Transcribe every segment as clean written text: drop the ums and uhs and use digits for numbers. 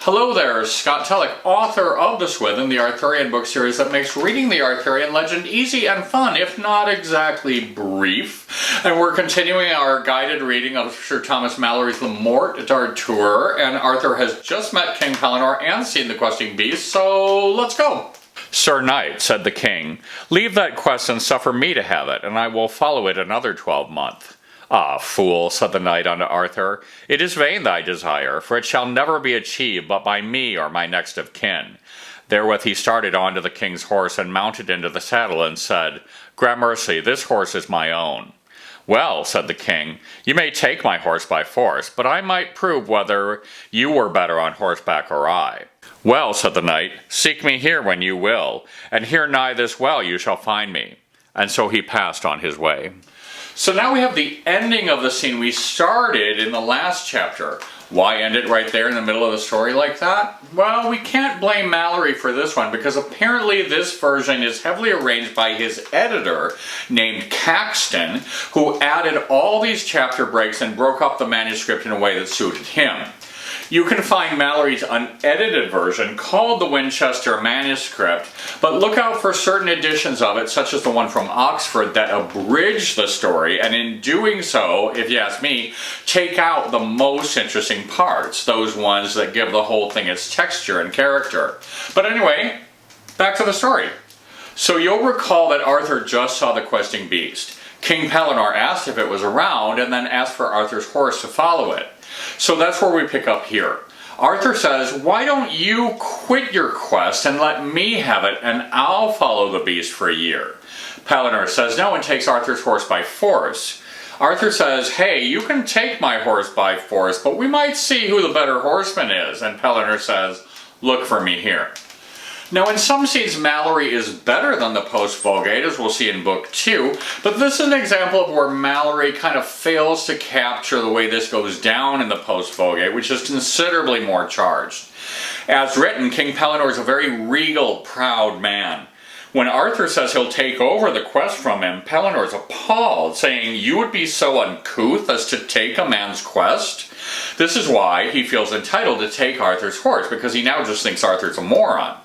Hello there, Scott Telek, author of The Swithin, the Arthurian book series that makes reading the Arthurian legend easy and fun, if not exactly brief. And we're continuing our guided reading of Sir Thomas Malory's Morte d'Arthur, and Arthur has just met King Pellinore and seen the questing beast, so let's go. Sir Knight, said the king, leave that quest and suffer me to have it, and I will follow it another 12 months. Ah, fool, said the knight unto Arthur, it is vain thy desire, for it shall never be achieved but by me or my next of kin. Therewith he started on to the king's horse and mounted into the saddle and said, Gramercy, this horse is my own. Well, said the king, you may take my horse by force, but I might prove whether you were better on horseback or I. Well, said the knight, seek me here when you will, and here nigh this well you shall find me. And so he passed on his way. So now we have the ending of the scene we started in the last chapter. Why end it right there in the middle of the story like that? Well, we can't blame Malory for this one because apparently this version is heavily arranged by his editor named Caxton, who added all these chapter breaks and broke up the manuscript in a way that suited him. You can find Malory's unedited version called the Winchester Manuscript, but look out for certain editions of it, such as the one from Oxford, that abridge the story, and in doing so, if you ask me, take out the most interesting parts, those ones that give the whole thing its texture and character. But anyway, back to the story. So you'll recall that Arthur just saw the questing beast. King Pellinore asked if it was around, and then asked for Arthur's horse to follow it. So that's where we pick up here. Arthur says, why don't you quit your quest and let me have it and I'll follow the beast for a year? Pellinore says no and takes Arthur's horse by force. Arthur says, hey, you can take my horse by force, but we might see who the better horseman is. And Pellinore says, look for me here. Now in some scenes Malory is better than the post-Vulgate, as we'll see in Book 2, but this is an example of where Malory kind of fails to capture the way this goes down in the post-Vulgate, which is considerably more charged. As written, King Pellinore is a very regal, proud man. When Arthur says he'll take over the quest from him, Pellinore is appalled, saying, you would be so uncouth as to take a man's quest? This is why he feels entitled to take Arthur's horse, because he now just thinks Arthur's a moron.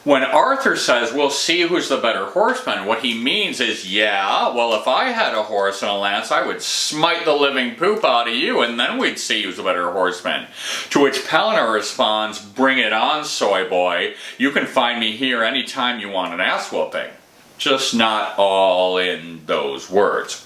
When Arthur says, we'll see who's the better horseman, what he means is, yeah, well, if I had a horse and a lance, I would smite the living poop out of you, and then we'd see who's the better horseman. To which Pellinore responds, bring it on, soy boy. You can find me here anytime you want an ass whooping. Just not all in those words.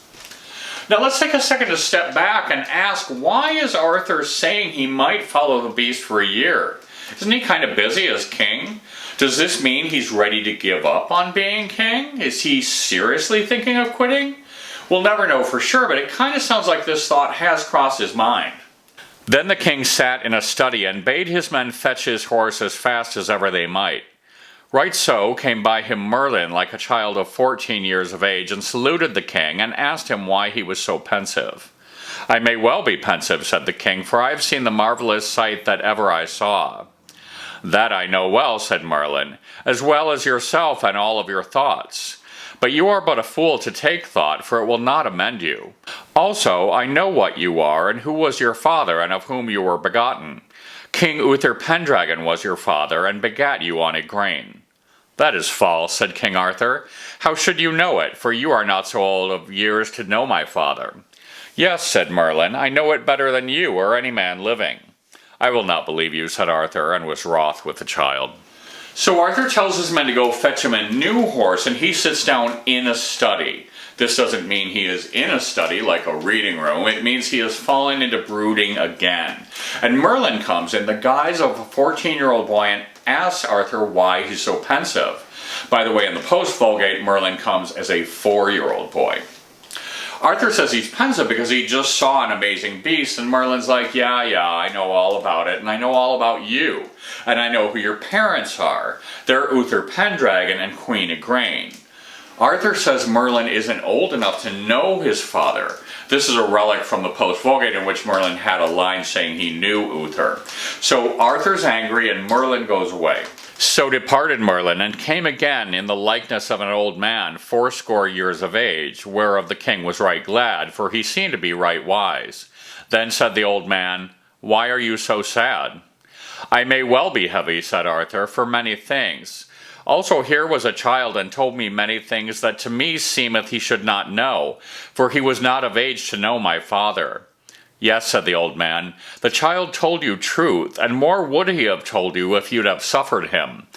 Now let's take a second to step back and ask, why is Arthur saying he might follow the beast for a year? Isn't he kind of busy as king? Does this mean he's ready to give up on being king? Is he seriously thinking of quitting? We'll never know for sure, but it kind of sounds like this thought has crossed his mind. Then the king sat in a study and bade his men fetch his horse as fast as ever they might. Right so came by him Merlin like a child of 14 years of age, and saluted the king, and asked him why he was so pensive. I may well be pensive, said the king, for I have seen the marvelous sight that ever I saw. That I know well, said Merlin, as well as yourself and all of your thoughts. But you are but a fool to take thought, for it will not amend you. Also, I know what you are, and who was your father, and of whom you were begotten. King Uther Pendragon was your father, and begat you on Igraine. That is false, said King Arthur. How should you know it, for you are not so old of years to know my father. Yes, said Merlin, I know it better than you or any man living. I will not believe you, said Arthur, and was wroth with the child. So Arthur tells his men to go fetch him a new horse, and he sits down in a study. This doesn't mean he is in a study like a reading room. It means he has fallen into brooding again. And Merlin comes in the guise of a 14-year-old boy and asks Arthur why he's so pensive. By the way, in the post-Vulgate, Merlin comes as a 4-year-old boy. Arthur says he's pensive because he just saw an amazing beast, and Merlin's like, yeah, I know all about it, and I know all about you, and I know who your parents are. They're Uther Pendragon and Queen Igraine. Arthur says Merlin isn't old enough to know his father. This is a relic from the post-Vulgate in which Merlin had a line saying he knew Uther. So Arthur's angry and Merlin goes away. So departed Merlin, and came again in the likeness of an old man, 80 years of age, whereof the king was right glad, for he seemed to be right wise. Then said the old man, why are you so sad? I may well be heavy, said Arthur, for many things. Also here was a child, and told me many things that to me seemeth he should not know, for he was not of age to know my father. Yes, said the old man, the child told you truth, and more would he have told you if you'd have suffered him.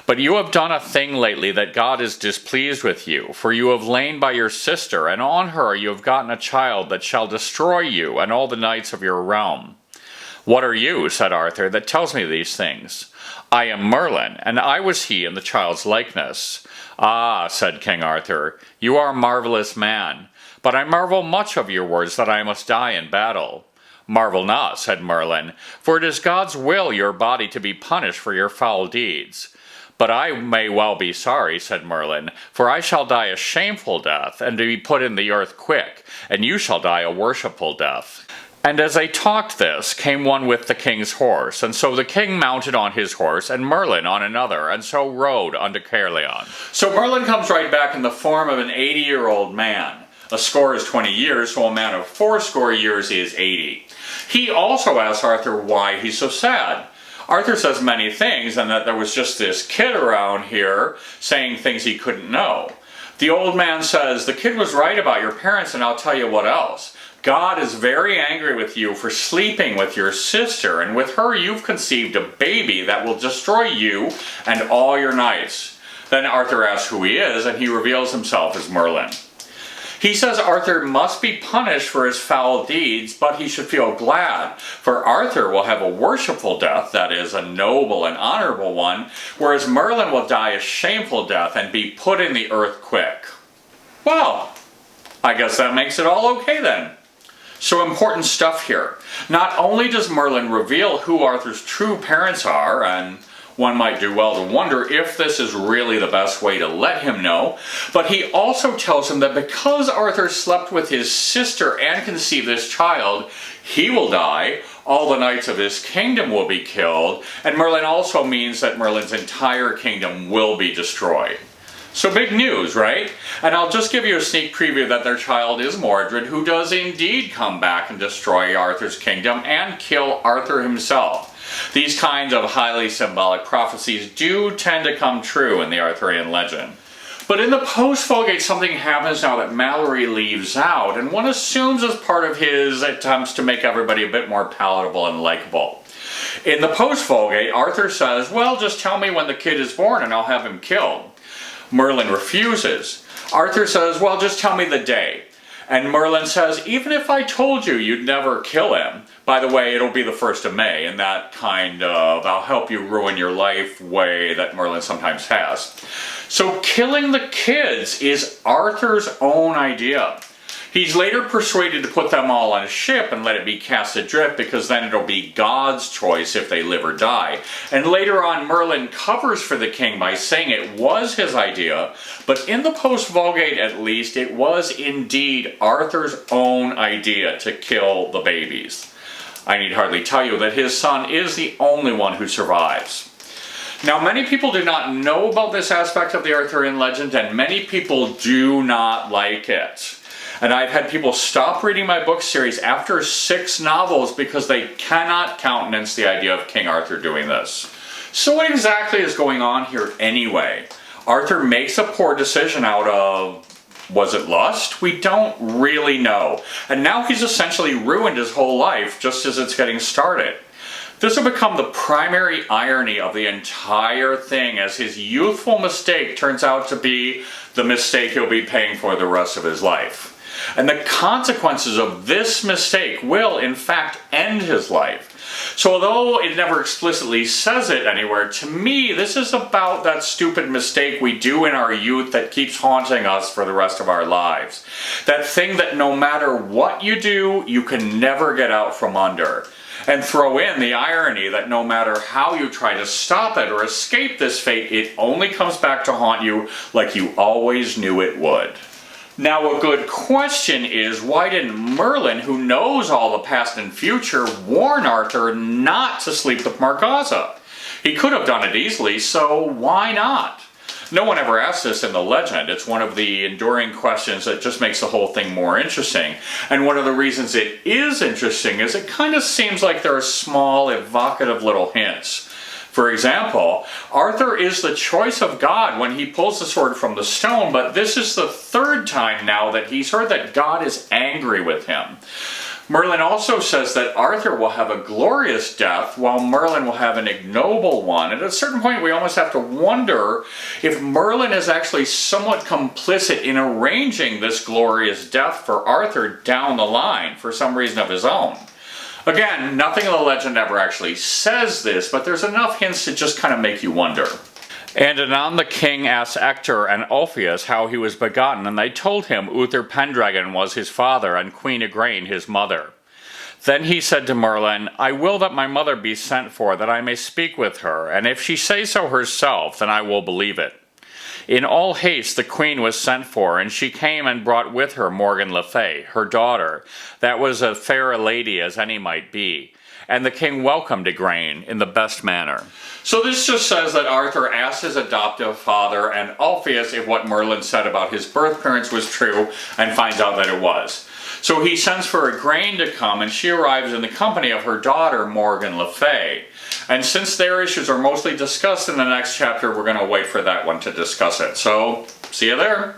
But you have done a thing lately that God is displeased with you, for you have lain by your sister, and on her you have gotten a child that shall destroy you and all the knights of your realm. What are you, said Arthur, that tells me these things? I am Merlin, and I was he in the child's likeness. Ah, said King Arthur, you are a marvellous man. But I marvel much of your words that I must die in battle. Marvel not, said Merlin, for it is God's will your body to be punished for your foul deeds. But I may well be sorry, said Merlin, for I shall die a shameful death, and to be put in the earth quick, and you shall die a worshipful death. And as they talked this, came one with the king's horse, and so the king mounted on his horse, and Merlin on another, and so rode unto Caerleon. So Merlin comes right back in the form of an 80-year-old man. A score is 20 years, so a man of 80 years is 80. He also asks Arthur why he's so sad. Arthur says many things, and that there was just this kid around here saying things he couldn't know. The old man says, the kid was right about your parents, and I'll tell you what else. God is very angry with you for sleeping with your sister, and with her you've conceived a baby that will destroy you and all your knights. Then Arthur asks who he is, and he reveals himself as Merlin. He says Arthur must be punished for his foul deeds, but he should feel glad, for Arthur will have a worshipful death, that is, a noble and honorable one, whereas Merlin will die a shameful death and be put in the earth quick. Well, I guess that makes it all okay then. So important stuff here. Not only does Merlin reveal who Arthur's true parents are, and one might do well to wonder if this is really the best way to let him know, but he also tells him that because Arthur slept with his sister and conceived this child, he will die, all the knights of his kingdom will be killed, and Merlin also means that Merlin's entire kingdom will be destroyed. So big news, right? And I'll just give you a sneak preview that their child is Mordred, who does indeed come back and destroy Arthur's kingdom and kill Arthur himself. These kinds of highly symbolic prophecies do tend to come true in the Arthurian legend. But in the post-Vulgate, something happens now that Malory leaves out, and one assumes as part of his attempts to make everybody a bit more palatable and likable. In the post-Vulgate, Arthur says, well, just tell me when the kid is born and I'll have him killed. Merlin refuses. Arthur says, well, just tell me the day. And Merlin says, even if I told you, you'd never kill him. By the way, it'll be the 1st of May, in that kind of I'll help you ruin your life way that Merlin sometimes has. So killing the kids is Arthur's own idea. He's later persuaded to put them all on a ship and let it be cast adrift, because then it'll be God's choice if they live or die. And later on, Merlin covers for the king by saying it was his idea, but in the post-Vulgate at least, it was indeed Arthur's own idea to kill the babies. I need hardly tell you that his son is the only one who survives. Now, many people do not know about this aspect of the Arthurian legend, and many people do not like it. And I've had people stop reading my book series after 6 novels because they cannot countenance the idea of King Arthur doing this. So what exactly is going on here anyway? Arthur makes a poor decision out of, was it lust? We don't really know. And now he's essentially ruined his whole life just as it's getting started. This will become the primary irony of the entire thing, as his youthful mistake turns out to be the mistake he'll be paying for the rest of his life. And the consequences of this mistake will, in fact, end his life. So although it never explicitly says it anywhere, to me, this is about that stupid mistake we do in our youth that keeps haunting us for the rest of our lives. That thing that no matter what you do, you can never get out from under. And throw in the irony that no matter how you try to stop it or escape this fate, it only comes back to haunt you like you always knew it would. Now, a good question is, why didn't Merlin, who knows all the past and future, warn Arthur not to sleep with Margaza? He could have done it easily, so why not? No one ever asked this in the legend. It's one of the enduring questions that just makes the whole thing more interesting. And one of the reasons it is interesting is it kind of seems like there are small, evocative little hints. For example, Arthur is the choice of God when he pulls the sword from the stone, but this is the third time now that he's heard that God is angry with him. Merlin also says that Arthur will have a glorious death while Merlin will have an ignoble one. And at a certain point we almost have to wonder if Merlin is actually somewhat complicit in arranging this glorious death for Arthur down the line for some reason of his own. Again, nothing in the legend ever actually says this, but there's enough hints to just kind of make you wonder. And anon the king asked Ector and Ulfius how he was begotten, and they told him Uther Pendragon was his father, and Queen Igraine his mother. Then he said to Merlin, I will that my mother be sent for, that I may speak with her, and if she say so herself, then I will believe it. In all haste the queen was sent for, and she came and brought with her Morgan le Fay, her daughter, that was as fair a lady as any might be. And the king welcomed Igraine in the best manner. So this just says that Arthur asked his adoptive father and Ulfius if what Merlin said about his birth parents was true, and finds out that it was. So he sends for Igraine to come, and she arrives in the company of her daughter Morgan le Fay. And since their issues are mostly discussed in the next chapter, we're going to wait for that one to discuss it. So, see you there.